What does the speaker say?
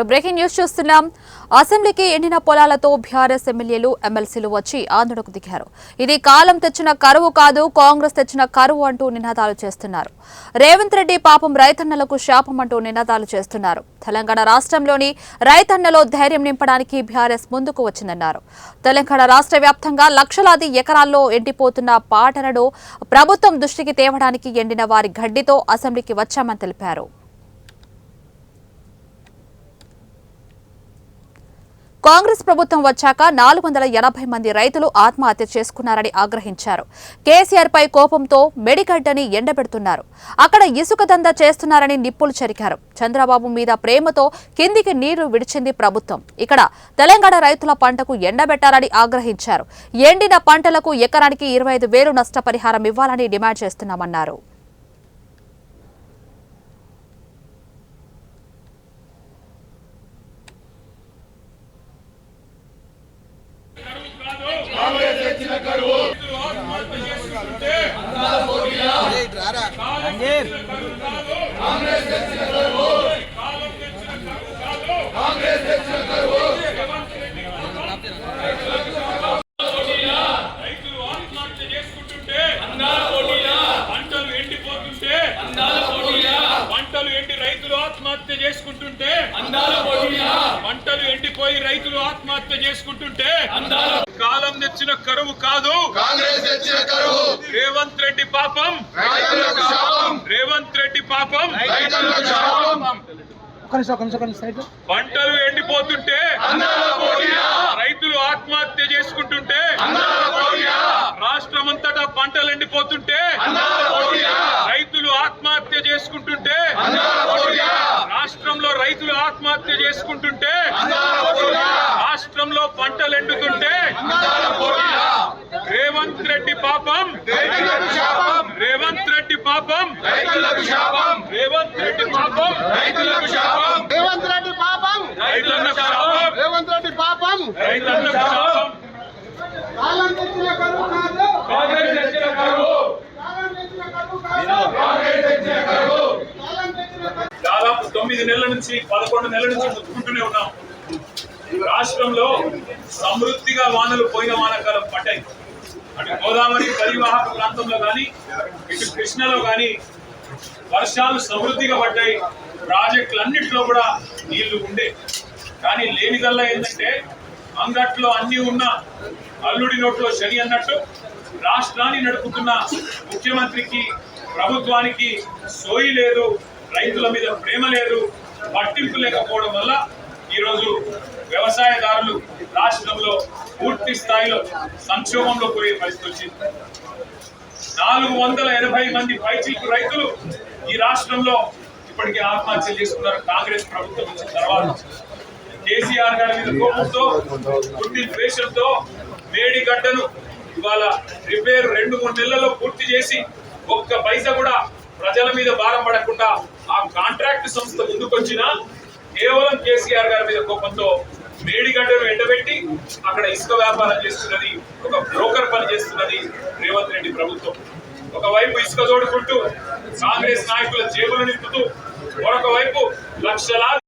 మరో breaking news చూస్తున్నాం. అసెంబ్లీకి ఎండిన పొలాలతో బీఆర్ఎస్ ఎమ్మెల్యేలు ఎమ్మెల్సీలు వచ్చి ఆందోళనకు దిగారు. ఇది కాలం తెచ్చిన కరువు కాదు, కాంగ్రెస్ తెచ్చిన కరువు అంటూ నినాదాలు చేస్తున్నారు. రేవంత్ రెడ్డి పాపం రైతన్నలకు శాపం అంటూ నినాదాలు చేస్తున్నారు. తెలంగాణ రాష్ట్రంలోని రైతన్నలో ధైర్యం నింపడానికి బీఆర్ఎస్ ముందుకు వచ్చిందన్నారు. తెలంగాణ రాష్ట్ర వ్యాప్తంగా లక్షలాది ఎకరాల్లో ఎండిపోతున్న పాటలను ప్రభుత్వం దృష్టికి తేవడానికి ఎండిన వారి గడ్డితో అసెంబ్లీకి వచ్చామని తెలిపారు. కాంగ్రెస్ ప్రభుత్వం వచ్చాక 480 మంది రైతులు ఆత్మహత్య చేసుకున్నారని ఆగ్రహించారు. కేసీఆర్ పై కోపంతో మెడిగడ్డని ఎండబెడుతున్నారు. అక్కడ ఇసుక దందా చేస్తున్నారని నిప్పులు చెరికారు. చంద్రబాబు మీద ప్రేమతో కిందికి నీరు విడిచింది ప్రభుత్వం. ఇక్కడ తెలంగాణ రైతుల పంటకు ఎండబెట్టాలని ఆగ్రహించారు. ఎండిన పంటలకు ఎకరానికి 25,000 నష్టపరిహారం ఇవ్వాలని డిమాండ్ చేస్తున్నామన్నారు. పంటలు ఎండిపోయి రైతులు ఆత్మహత్య చేసుకుంటుంటే కాలం తెచ్చిన కరువు కాదు, కాంగ్రెస్ తెచ్చిన కరువు. రేవంత్ రెడ్డి పాపం రైతులకు శాపం, రేవంత్ రెడ్డి పాపం రైతులకు శాపం. పంటలు ఎండిపోతుంటే రైతులు ఆత్మహత్య చేసుకుంటుంటే, రాష్ట్రమంతటా పంటలు ఎండిపోతుంటే రైతులు ఆత్మహత్య చేసుకుంటుంటే, రాష్ట్రంలో రైతులు ఆత్మహత్య చేసుకుంటుంటే, రాష్ట్రంలో పంటలు ఎండుతుంటే రేవంత్ రెడ్డి పాపం, రేవంత్ రెడ్డి పాపం, రేవంత్ రెడ్డి పాపం, రేవంత్ రెడ్డి పాపం, రైతులకు శాపం, రేవంత్ రెడ్డి పాపం, రైతులకు శాపం. కాలం తెచ్చిన కరువు కాదు, కాంగ్రెస్ తెచ్చిన కరువు, కాలం తెచ్చిన కరువు కాదు, కాంగ్రెస్ తెచ్చిన కరువు. కాలం తెచ్చిన కరువు. దాదాపు 9 నెలల నుంచి 11 నెలల నుంచి ముట్టుకుంటూనే ఉన్నాం. రాష్ట్రంలో సమృద్ధిగా వానలు పోయిన వానకాలం పడ్డాయి. అటు గోదావరి పరివాహక ప్రాంతంలో కానీ, ఇటు కృష్ణలో కానీ వర్షాలు సమృద్ధిగా పడ్డాయి. ప్రాజెక్టులన్నింటిలో కూడా నీళ్లు ఉండే. కానీ లేనిదల్లా ఏంటంటే అంగట్లో అన్ని ఉన్న అల్లుడి నోట్లో శని అన్నట్టు రాష్ట్రాన్ని నడుపుతున్న ముఖ్యమంత్రికి, ప్రభుత్వానికి సోయి లేదు, రైతుల మీద ప్రేమ లేదు, పట్టింపు లేకపోవడం వల్ల ఈరోజు వ్యవసాయదారులు రాష్ట్రంలో పూర్తి స్థాయిలో సంక్షోభంలో పోయే పరిస్థితి వచ్చింది. 480 మంది పైచిలకు రైతులు ఈ రాష్ట్రంలో ఇప్పటికే ఆత్మహత్య చేసుకున్నారు. కాంగ్రెస్ ప్రభుత్వం వచ్చిన తర్వాత కేసీఆర్ గారి మీద కోపంతో, పుట్టి ద్వేషంతో మేడిగడ్డను ఇవాళ రిపేర్ 2-3 నెలల్లో పూర్తి చేసి ఒక్క పైసా కూడా ప్రజల మీద భారం పడకుండా ఆ కాంట్రాక్ట్ సంస్థ ముందుకొచ్చినా కేవలం కేసీఆర్ గారి మీద కోపంతో మేడిగడ్డను ఎండబెట్టి అక్కడ ఇసుక వ్యాపారం చేస్తున్నది, ఒక బ్రోకర్ పని చేస్తున్నది రేవంత్ రెడ్డి ప్రభుత్వం. ఒకవైపు ఇసుక తోడుకుంటూ కాంగ్రెస్ నాయకుల జేబులు నింపుతూ, మరొక వైపు లక్షలాది